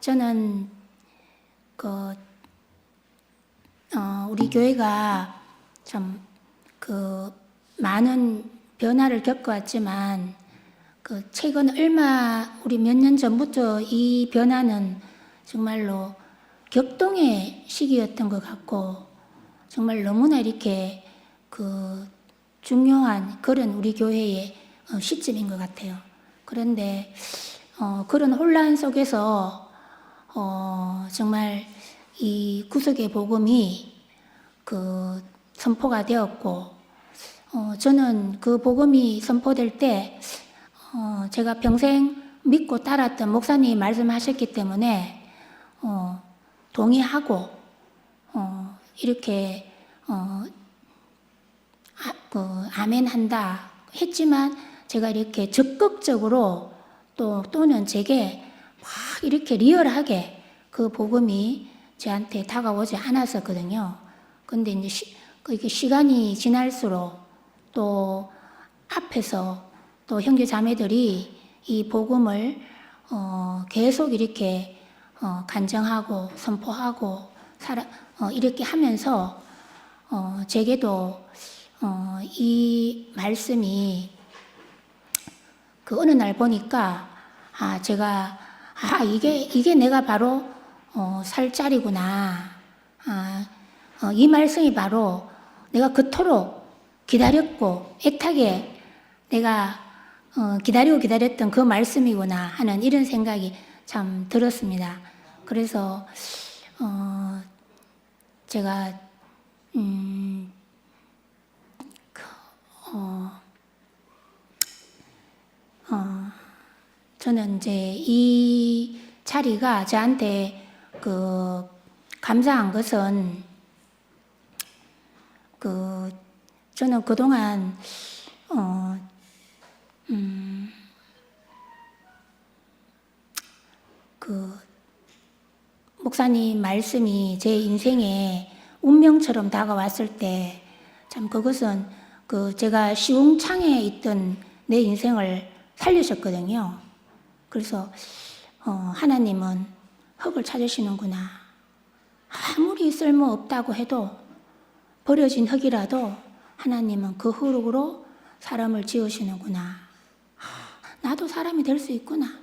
저는 우리 교회가 참 많은 변화를 겪어왔지만 최근 우리 몇 년 전부터 이 변화는 정말로 격동의 시기였던 것 같고 정말 너무나 이렇게 중요한 그런 우리 교회의 시점인 것 같아요. 그런데 그런 혼란 속에서 정말 이 구속의 복음이 선포가 되었고 저는 그 복음이 선포될 때 제가 평생 믿고 따랐던 목사님이 말씀하셨기 때문에 동의하고 이렇게 아멘 한다 했지만 제가 이렇게 적극적으로 또는 제게 막 이렇게 리얼하게 그 복음이 저한테 다가오지 않았었거든요. 근데 이제 이게 시간이 지날수록 또 앞에서 또 형제 자매들이 이 복음을 계속 이렇게 간증하고 선포하고 이렇게 하면서 제게도 이 말씀이 어느 날 보니까 제가 이게 내가 바로 살 자리구나. 이 말씀이 바로 내가 그토록 기다렸고 애타게 내가 기다렸던 그 말씀이구나 하는 이런 생각이 참 들었습니다. 그래서 제가 저는 이제 이 자리가 저한테 감사한 것은 저는 그동안 목사님 말씀이 제 인생에 운명처럼 다가왔을 때 참 그것은 제가 시궁창에 있던 내 인생을 살리셨거든요. 그래서 하나님은 흙을 찾으시는구나. 아무리 쓸모없다고 해도 버려진 흙이라도 하나님은 그 흙으로 사람을 지으시는구나. 나도 사람이 될 수 있구나.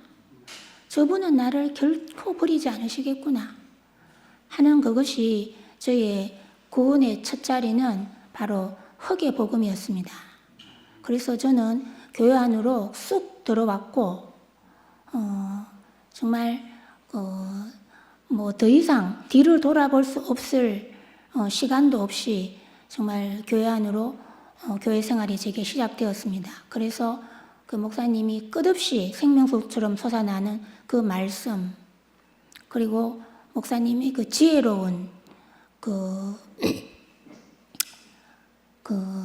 저분은 나를 결코 버리지 않으시겠구나 하는 그것이 저의 구원의 첫 자리는 바로 흙의 복음이었습니다. 그래서 저는 교회 안으로 쑥 들어왔고 정말 뭐 더 이상 뒤를 돌아볼 수 없을 시간도 없이 정말 교회 안으로 교회 생활이 제게 시작되었습니다. 그래서 그 목사님이 끝없이 생명수처럼 솟아나는 그 말씀, 그리고 목사님이 그 지혜로운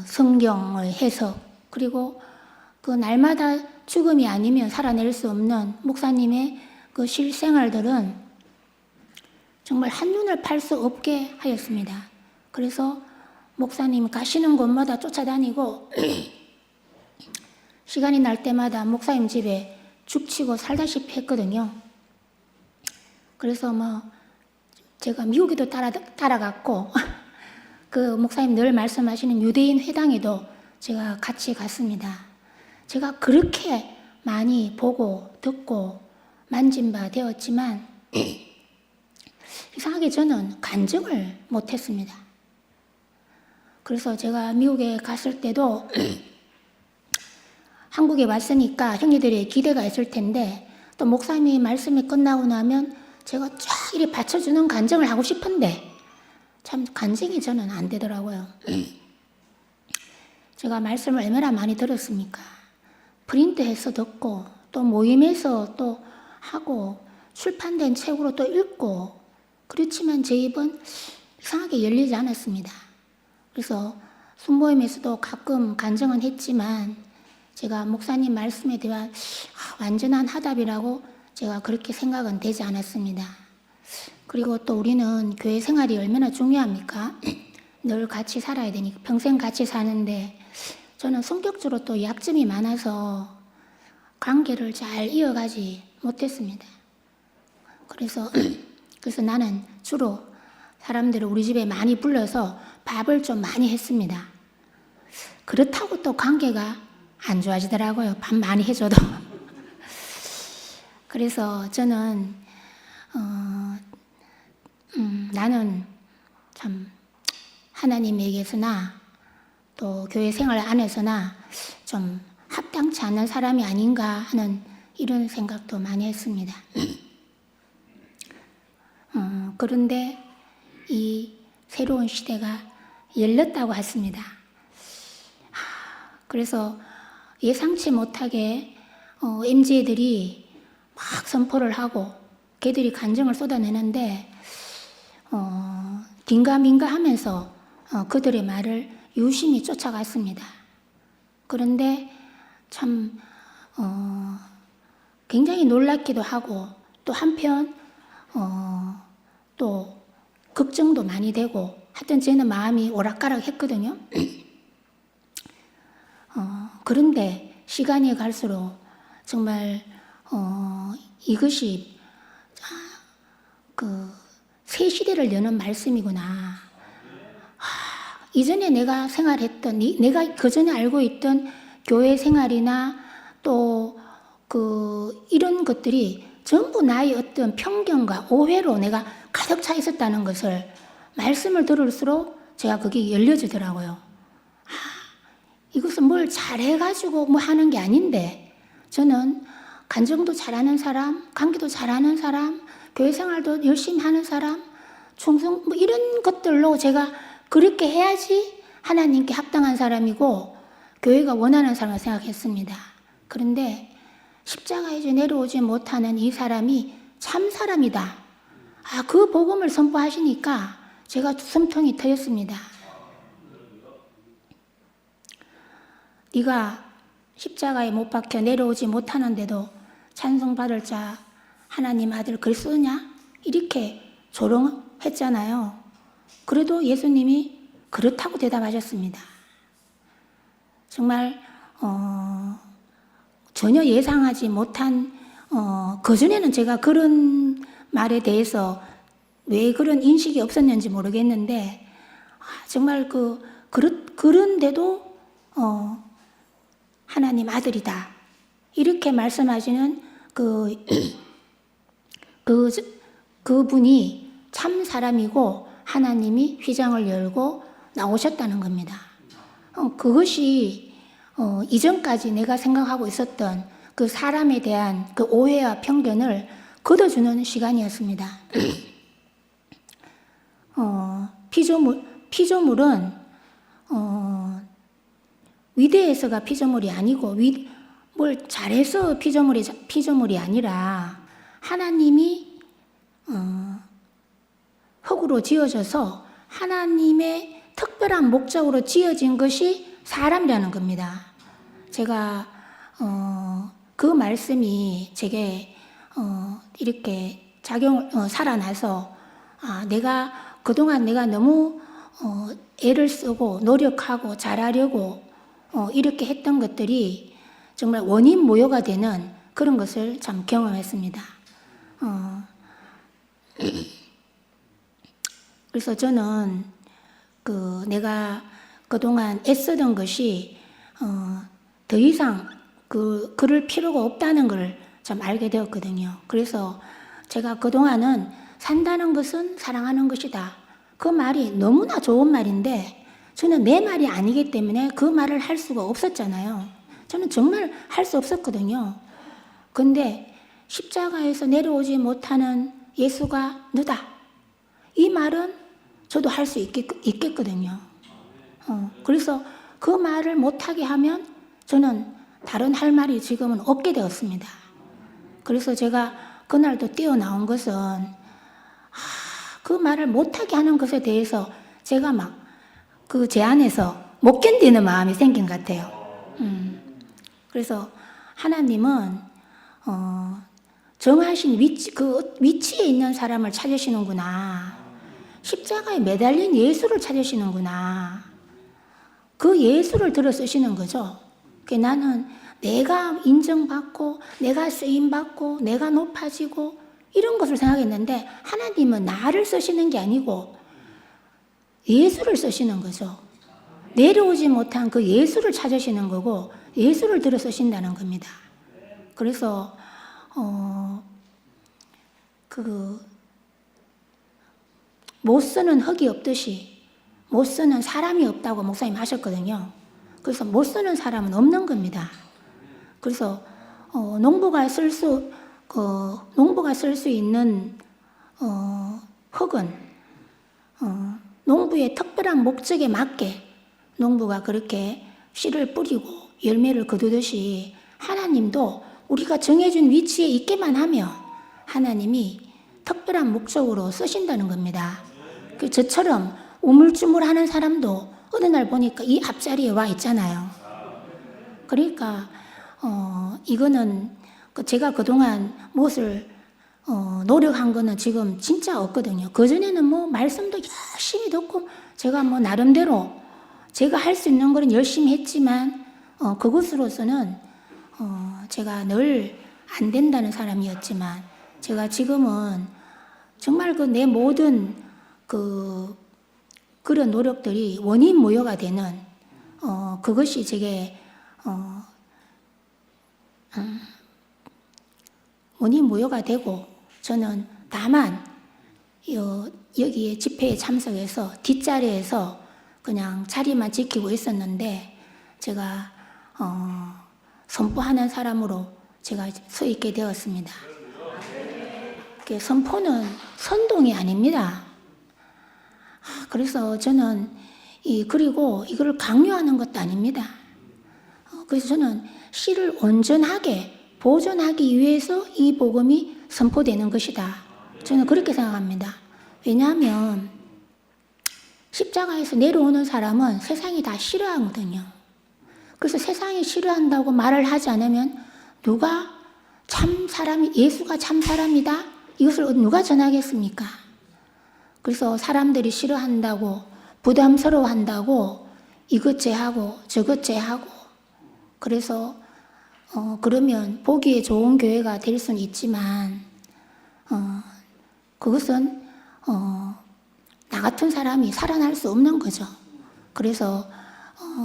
성경의 해석, 그리고 날마다 죽음이 아니면 살아낼 수 없는 목사님의 그 실생활들은 정말 한눈을 팔 수 없게 하였습니다. 그래서 목사님 가시는 곳마다 쫓아다니고 시간이 날 때마다 목사님 집에 죽치고 살다시피 했거든요. 그래서 제가 미국에도 따라갔고 그 목사님 늘 말씀하시는 유대인 회당에도 제가 같이 갔습니다. 제가 그렇게 많이 보고 듣고 만진 바 되었지만 이상하게 저는 간증을 못했습니다. 그래서 제가 미국에 갔을 때도 한국에 왔으니까 형제들의 기대가 있을 텐데 또 목사님이 말씀이 끝나고 나면 제가 쫙 이렇게 받쳐주는 간증을 하고 싶은데 참 간증이 저는 안 되더라고요. 제가 말씀을 얼마나 많이 들었습니까? 프린트해서 듣고 또 모임에서 또 하고 출판된 책으로 또 읽고 그렇지만 제 입은 이상하게 열리지 않았습니다. 그래서 순모임에서도 가끔 간증은 했지만 제가 목사님 말씀에 대한 완전한 화답이라고 제가 그렇게 생각은 되지 않았습니다. 그리고 또 우리는 교회 생활이 얼마나 중요합니까? 늘 같이 살아야 되니까 평생 같이 사는데 저는 성격적으로 또 약점이 많아서 관계를 잘 이어가지 못했습니다. 그래서 나는 주로 사람들을 우리 집에 많이 불러서 밥을 좀 많이 했습니다. 그렇다고 또 관계가 안 좋아지더라고요. 밥 많이 해줘도. 그래서 저는 나는 참 하나님에게서나 또 교회 생활 안에서나 좀 합당치 않는 사람이 아닌가 하는 이런 생각도 많이 했습니다. 그런데 이 새로운 시대가 열렸다고 했습니다. 그래서 예상치 못하게 MZ들이 막 선포를 하고 걔들이 간증을 쏟아내는데 긴가민가 하면서 그들의 말을 유심히 쫓아갔습니다. 그런데 참 굉장히 놀랍기도 하고 또 한편 또 걱정도 많이 되고 하여튼 저는 마음이 오락가락했거든요. 그런데 시간이 갈수록 정말 이것이 그 새 시대를 여는 말씀이구나. 이전에 내가 생활했던 내가 그전에 알고 있던 교회 생활이나 또 이런 것들이 전부 나의 어떤 편견과 오해로 내가 가득 차 있었다는 것을 말씀을 들을수록 제가 그게 열려지더라고요. 이것은 뭘 잘해가지고 뭐 하는 게 아닌데 저는 간증도 잘하는 사람, 강기도 잘하는 사람, 교회 생활도 열심히 하는 사람, 충성 뭐 이런 것들로 제가 그렇게 해야지 하나님께 합당한 사람이고 교회가 원하는 사람을 생각했습니다. 그런데 십자가에 내려오지 못하는 이 사람이 참 사람이다. 그 복음을 선포하시니까 제가 숨통이 트였습니다. 네가 십자가에 못 박혀 내려오지 못하는데도 찬송받을 자 하나님 아들 그리스도냐? 이렇게 조롱했잖아요. 그래도 예수님이 그렇다고 대답하셨습니다. 정말 전혀 예상하지 못한 그전에는 제가 그런 말에 대해서 왜 그런 인식이 없었는지 모르겠는데 정말 그런데도 하나님 아들이다 이렇게 말씀하시는 그분이 참 사람이고 하나님이 휘장을 열고 나오셨다는 겁니다. 그것이 이전까지 내가 생각하고 있었던 그 사람에 대한 그 오해와 편견을 걷어주는 시간이었습니다. 피조물은 위대해서가 피조물이 아니고 뭘 잘해서 피조물이 아니라 하나님이 흙으로 지어져서 하나님의 특별한 목적으로 지어진 것이 사람이라는 겁니다. 제가 그 말씀이 제게 이렇게 살아나서 그동안 내가 너무 애를 쓰고 노력하고 잘하려고 이렇게 했던 것들이 정말 원인 모여가 되는 그런 것을 참 경험했습니다. 그래서 저는 내가 그동안 애쓰던 것이 더 이상 그럴 필요가 없다는 걸 참 알게 되었거든요. 그래서 제가 그동안은 산다는 것은 사랑하는 것이다. 그 말이 너무나 좋은 말인데 저는 내 말이 아니기 때문에 그 말을 할 수가 없었잖아요. 저는 정말 할 수 없었거든요. 근데 십자가에서 내려오지 못하는 예수가 너다. 이 말은 저도 할 수 있겠거든요. 그래서 그 말을 못하게 하면 저는 다른 할 말이 지금은 없게 되었습니다. 그래서 제가 그날도 뛰어나온 것은 그 말을 못하게 하는 것에 대해서 제가 막 제 안에서 못 견디는 마음이 생긴 것 같아요. 그래서 하나님은 정하신 위치에 있는 사람을 찾으시는구나. 십자가에 매달린 예수를 찾으시는구나. 그 예수를 들어 쓰시는 거죠. 나는 내가 인정받고 내가 쓰임받고 내가 높아지고 이런 것을 생각했는데 하나님은 나를 쓰시는 게 아니고 예수를 쓰시는 거죠. 내려오지 못한 그 예수를 찾으시는 거고 예수를 들어 쓰신다는 겁니다. 그래서 못 쓰는 흙이 없듯이 못 쓰는 사람이 없다고 목사님 하셨거든요. 그래서 못 쓰는 사람은 없는 겁니다. 그래서 농부가 쓸 수 있는 흙은 농부의 특별한 목적에 맞게 농부가 그렇게 씨를 뿌리고 열매를 거두듯이 하나님도 우리가 정해준 위치에 있게만 하면 하나님이 특별한 목적으로 쓰신다는 겁니다. 저처럼 우물쭈물하는 사람도 어느 날 보니까 이 앞자리에 와 있잖아요. 그러니까 이거는 제가 그동안 무엇을 노력한 거는 지금 진짜 없거든요. 그전에는 뭐 말씀도 열심히 듣고 제가 뭐 나름대로 제가 할 수 있는 거는 열심히 했지만 그것으로서는 제가 늘 안 된다는 사람이었지만 제가 지금은 정말 내 모든 그런 노력들이 원인 모여가 되는 그것이 제게 원인 모여가 되고 저는 다만 여기에 집회에 참석해서 뒷자리에서 그냥 자리만 지키고 있었는데 제가 선포하는 사람으로 제가 서 있게 되었습니다. 선포는 선동이 아닙니다. 그래서 저는 그리고 이걸 강요하는 것도 아닙니다. 그래서 저는 씨를 온전하게 보존하기 위해서 이 복음이 선포되는 것이다. 저는 그렇게 생각합니다. 왜냐하면 십자가에서 내려오는 사람은 세상이 다 싫어하거든요. 그래서 세상이 싫어한다고 말을 하지 않으면 누가 참 사람이 예수가 참 사람이다? 이것을 누가 전하겠습니까? 그래서 사람들이 싫어한다고 부담스러워한다고 이것 제하고 저것 제하고 그래서 그러면 보기에 좋은 교회가 될 수는 있지만 그것은 나 같은 사람이 살아날 수 없는 거죠. 그래서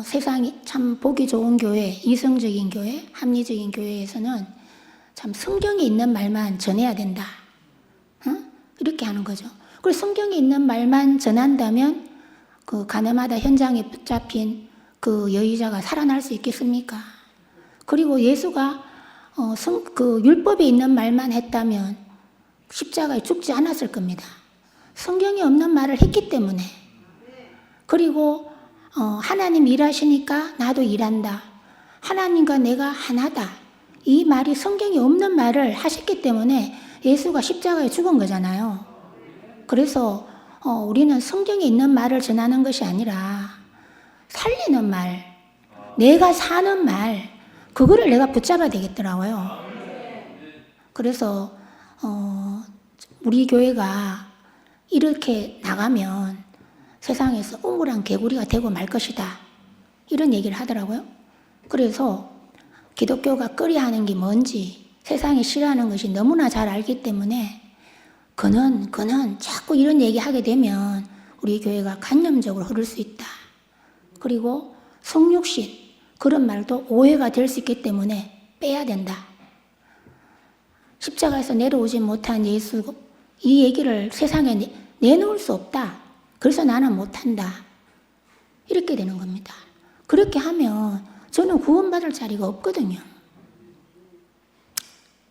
세상이 참 보기 좋은 교회, 이성적인 교회, 합리적인 교회에서는 참 성경에 있는 말만 전해야 된다. 이렇게 하는 거죠. 그리고 성경에 있는 말만 전한다면 그 가늠하다 현장에 붙잡힌 그 여의자가 살아날 수 있겠습니까? 그리고 예수가 그 율법에 있는 말만 했다면 십자가에 죽지 않았을 겁니다. 성경에 없는 말을 했기 때문에 그리고 하나님 일하시니까 나도 일한다. 하나님과 내가 하나다. 이 말이 성경에 없는 말을 하셨기 때문에 예수가 십자가에 죽은 거잖아요. 그래서 우리는 성경에 있는 말을 전하는 것이 아니라 살리는 말, 내가 사는 말, 그거를 내가 붙잡아야 되겠더라고요. 그래서 우리 교회가 이렇게 나가면 세상에서 우물한 개구리가 되고 말 것이다. 이런 얘기를 하더라고요. 그래서 기독교가 꺼려하는 게 뭔지 세상이 싫어하는 것이 너무나 잘 알기 때문에 그는 자꾸 이런 얘기하게 되면 우리 교회가 관념적으로 흐를 수 있다. 그리고 성육신 그런 말도 오해가 될 수 있기 때문에 빼야 된다. 십자가에서 내려오지 못한 예수 이 얘기를 세상에 내놓을 수 없다. 그래서 나는 못한다. 이렇게 되는 겁니다. 그렇게 하면 저는 구원받을 자리가 없거든요.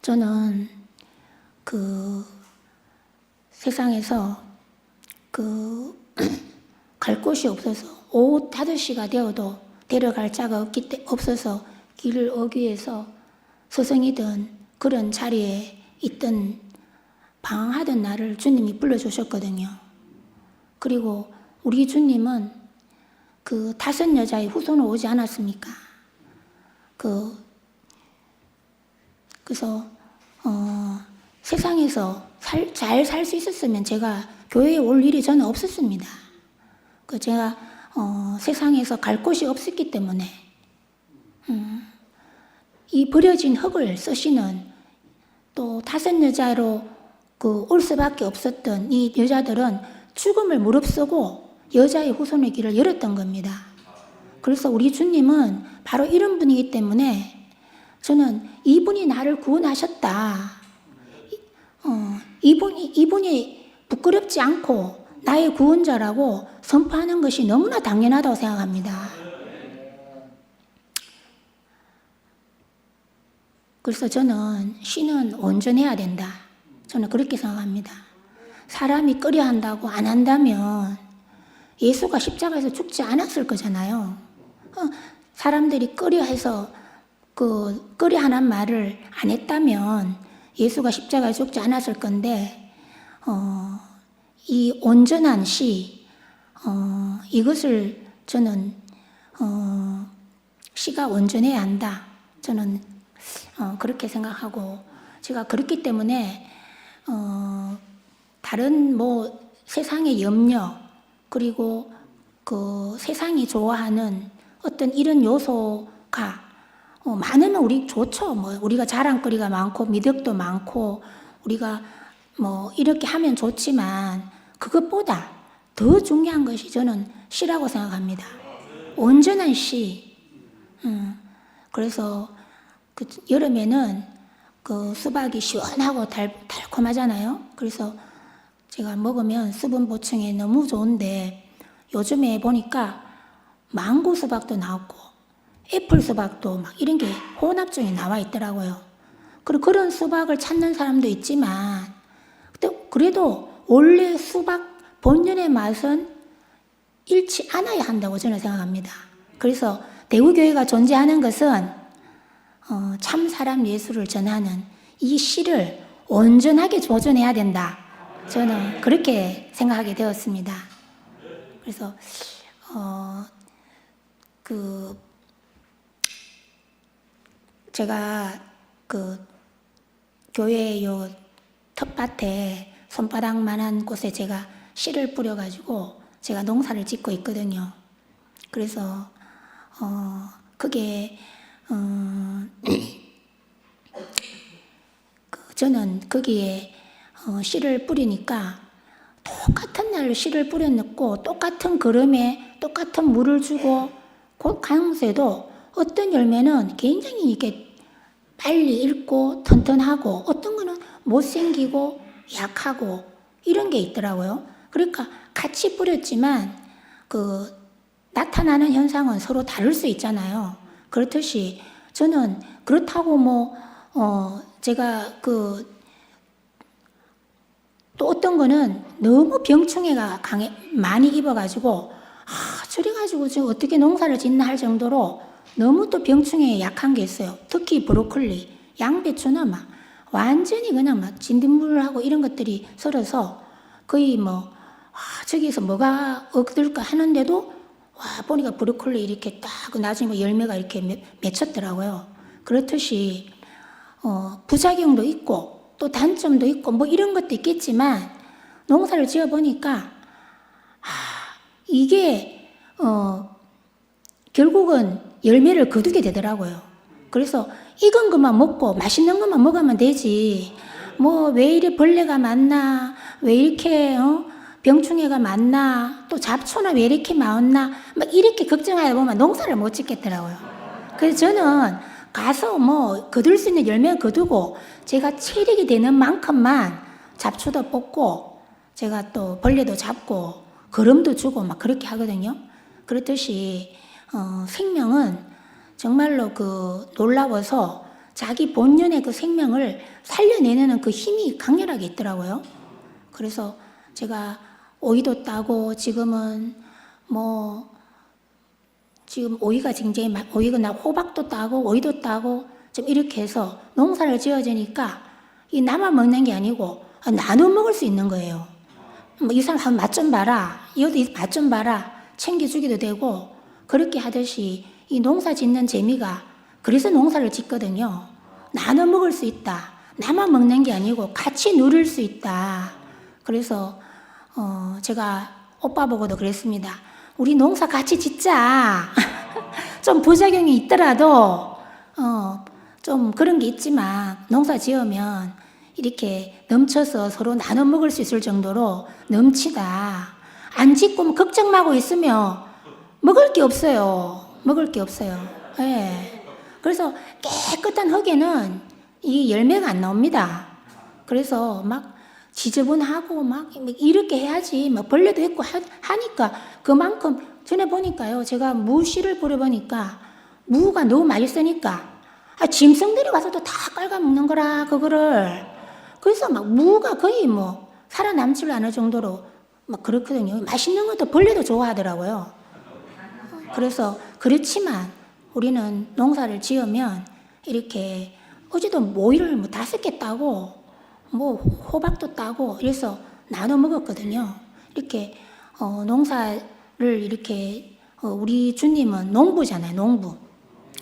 저는 세상에서 갈 곳이 없어서 오후 5시가 되어도 데려갈 자가 없어서 길을 어귀해서 서성이던 그런 자리에 있던 방황하던 나를 주님이 불러주셨거든요. 그리고 우리 주님은 그 5 여자의 후손으로 오지 않았습니까? 그래서 세상에서 잘 살 수 있었으면 제가 교회에 올 일이 저는 없었습니다. 제가 세상에서 갈 곳이 없었기 때문에 이 버려진 흙을 쓰시는 또 5 여자로 올 수밖에 없었던 이 여자들은 죽음을 무릅쓰고 여자의 후손의 길을 열었던 겁니다. 그래서 우리 주님은 바로 이런 분이기 때문에 저는 이분이 나를 구원하셨다. 이분이 부끄럽지 않고 나의 구원자라고 선포하는 것이 너무나 당연하다고 생각합니다. 그래서 저는 신은 온전해야 된다. 저는 그렇게 생각합니다. 사람이 꺼려 한다고 안 한다면 예수가 십자가에서 죽지 않았을 거잖아요. 사람들이 꺼려해서 꺼려하는 말을 안 했다면 예수가 십자가에 죽지 않았을 건데 이 온전한 시 이것을 저는 시가 온전해야 한다. 저는 그렇게 생각하고 제가 그렇기 때문에 다른 세상의 염려 그리고 세상이 좋아하는 어떤 이런 요소가 많으면 우리 좋죠. 우리가 자랑거리가 많고 미덕도 많고 우리가 이렇게 하면 좋지만 그것보다 더 중요한 것이 저는 시라고 생각합니다. 온전한 시. 그래서 여름에는 수박이 시원하고 달콤하잖아요. 그래서 제가 먹으면 수분 보충에 너무 좋은데 요즘에 보니까 망고 수박도 나왔고 애플 수박도 막 이런 게 혼합종이 나와 있더라고요. 그리고 그런 수박을 찾는 사람도 있지만 그래도 원래 수박 본연의 맛은 잃지 않아야 한다고 저는 생각합니다. 그래서 대구교회가 존재하는 것은 참 사람 예수를 전하는 이 시를 온전하게 보존해야 된다. 저는 그렇게 생각하게 되었습니다. 그래서 제가 교회 요 텃밭에 손바닥만한 곳에 제가 씨를 뿌려가지고 제가 농사를 짓고 있거든요. 그래서 그게 저는 거기에 씨를 뿌리니까 똑같은 날로 씨를 뿌려놓고 똑같은 그름에 똑같은 물을 주고 그 강세도 어떤 열매는 굉장히 이렇게 빨리 익고 튼튼하고 어떤 거는 못생기고 약하고 이런 게 있더라고요. 그러니까 같이 뿌렸지만 나타나는 현상은 서로 다를 수 있잖아요. 그렇듯이 저는 그렇다고 제가 또 어떤 거는 너무 병충해가 많이 입어가지고 저래가지고 지금 어떻게 농사를 짓나 할 정도로 너무 또 병충해에 약한 게 있어요. 특히 브로콜리, 양배추는 막 완전히 그냥 막 진딧물하고 이런 것들이 썰어서 거의 저기서 뭐가 얻을까 하는데도 보니까 브로콜리 이렇게 딱 나중에 열매가 이렇게 맺혔더라고요. 그렇듯이 부작용도 있고 또 단점도 있고 이런 것도 있겠지만 농사를 지어보니까 이게 결국은 열매를 거두게 되더라고요. 그래서 익은 것만 먹고 맛있는 것만 먹으면 되지 왜 이래 벌레가 많나 왜 이렇게 병충해가 많나 또 잡초나 왜 이렇게 많나 막 이렇게 걱정하다 보면 농사를 못 짓겠더라고요. 그래서 저는 가서 거둘 수 있는 열매 거두고 제가 체력이 되는 만큼만 잡초도 뽑고 제가 또 벌레도 잡고 거름도 주고 막 그렇게 하거든요. 그렇듯이 생명은 정말로 놀라워서 자기 본연의 생명을 살려내는 힘이 강렬하게 있더라고요. 그래서 제가 오이도 따고 지금은 지금 오이가 굉장히 오이가 호박도 따고 오이도 따고 좀 이렇게 해서 농사를 지어지니까 이 나만 먹는 게 아니고 나눠 먹을 수 있는 거예요. 이 사람 한 맛 좀 봐라. 이것도 맛 좀 봐라. 챙겨주기도 되고 그렇게 하듯이 이 농사 짓는 재미가 그래서 농사를 짓거든요. 나눠 먹을 수 있다. 나만 먹는 게 아니고 같이 누릴 수 있다. 그래서 제가 오빠 보고도 그랬습니다. 우리 농사 같이 짓자. 좀 부작용이 있더라도 좀 그런 게 있지만 농사 지으면 이렇게 넘쳐서 서로 나눠 먹을 수 있을 정도로 넘치다. 안 짓고 뭐 걱정하고 있으면 먹을 게 없어요. 먹을 게 없어요. 예. 그래서 깨끗한 흙에는 이 열매가 안 나옵니다. 그래서 막 지저분하고 막 이렇게 해야지 막 벌레도 있고 하니까 그만큼 전에 보니까요. 제가 무 씨를 뿌려보니까 무가 너무 맛있으니까 짐승들이 와서도 다 깔아먹는 거라 그거를. 그래서 막 무가 거의 뭐 살아남지를 않을 정도로 막 그렇거든요. 맛있는 것도 벌레도 좋아하더라고요. 그래서 그렇지만 우리는 농사를 지으면 이렇게 어제도 모이를 뭐 5개 따고 뭐 호박도 따고 그래서 나눠 먹었거든요. 이렇게 농사를 이렇게 우리 주님은 농부잖아요.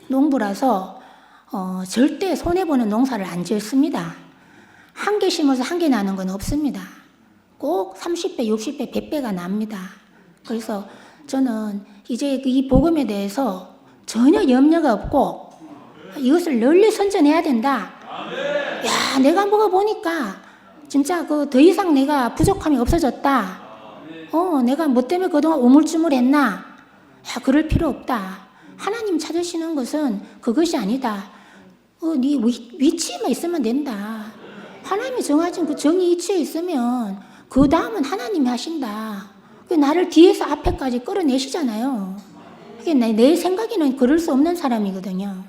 농부라서 절대 손해보는 농사를 안 지었습니다. 한 개 심어서 한 개 나는 건 없습니다. 꼭 30배, 60배, 100배가 납니다. 그래서 저는 이제 이 복음에 대해서 전혀 염려가 없고 이것을 널리 선전해야 된다. 야, 내가 먹어보니까 진짜 더 이상 내가 부족함이 없어졌다. 내가 뭐 때문에 그동안 우물쭈물했나? 야, 그럴 필요 없다. 하나님 찾으시는 것은 그것이 아니다. 네 위치에만 있으면 된다. 하나님이 정하신 그 정의 위치에 있으면 그 다음은 하나님이 하신다. 나를 뒤에서 앞에까지 끌어내시잖아요. 그게 내 생각에는 그럴 수 없는 사람이거든요.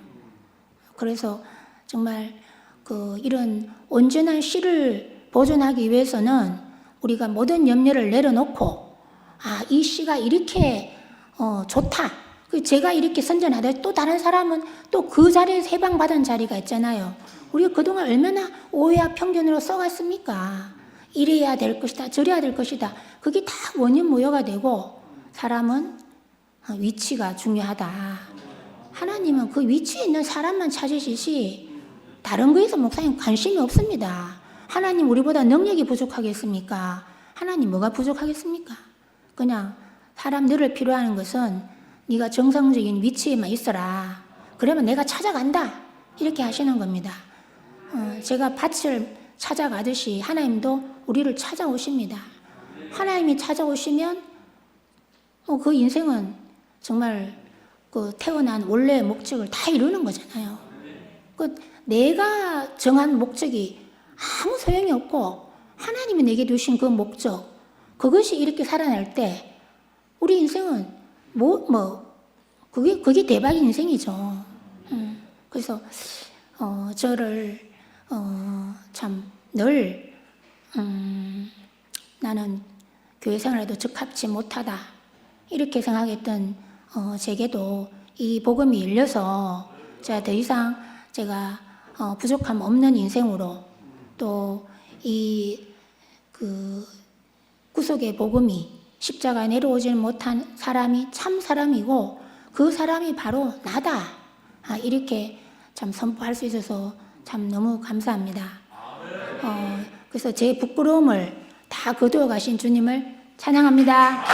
그래서 정말 이런 온전한 씨를 보존하기 위해서는 우리가 모든 염려를 내려놓고 이 씨가 이렇게 좋다. 제가 이렇게 선전하다 또 다른 사람은 또 그 자리에서 해방받은 자리가 있잖아요. 우리가 그동안 얼마나 오해와 편견으로 써갔습니까? 이래야 될 것이다. 저래야 될 것이다. 그게 다 원인 모여가 되고 사람은 위치가 중요하다. 하나님은 그 위치에 있는 사람만 찾으시지 다른 거에서 목사님 관심이 없습니다. 하나님 우리보다 능력이 부족하겠습니까? 하나님 뭐가 부족하겠습니까? 그냥 사람들을 필요하는 것은 네가 정상적인 위치에만 있어라. 그러면 내가 찾아간다. 이렇게 하시는 겁니다. 제가 밭을 찾아가듯이 하나님도 우리를 찾아오십니다. 하나님이 찾아오시면 그 인생은 정말 태어난 원래의 목적을 다 이루는 거잖아요. 내가 정한 목적이 아무 소용이 없고 하나님이 내게 주신 그 목적, 그것이 이렇게 살아날 때 우리 인생은 그게 대박의 인생이죠. 그래서 저를 참 늘 나는 교회 생활에도 적합치 못하다 이렇게 생각했던 제게도 이 복음이 열려서 제가 더 이상 제가 부족함 없는 인생으로 또 이 구속의 복음이 십자가에 내려오지 못한 사람이 참 사람이고 그 사람이 바로 나다. 이렇게 참 선포할 수 있어서 참 너무 감사합니다. 그래서 제 부끄러움을 다 거두어 가신 주님을 찬양합니다.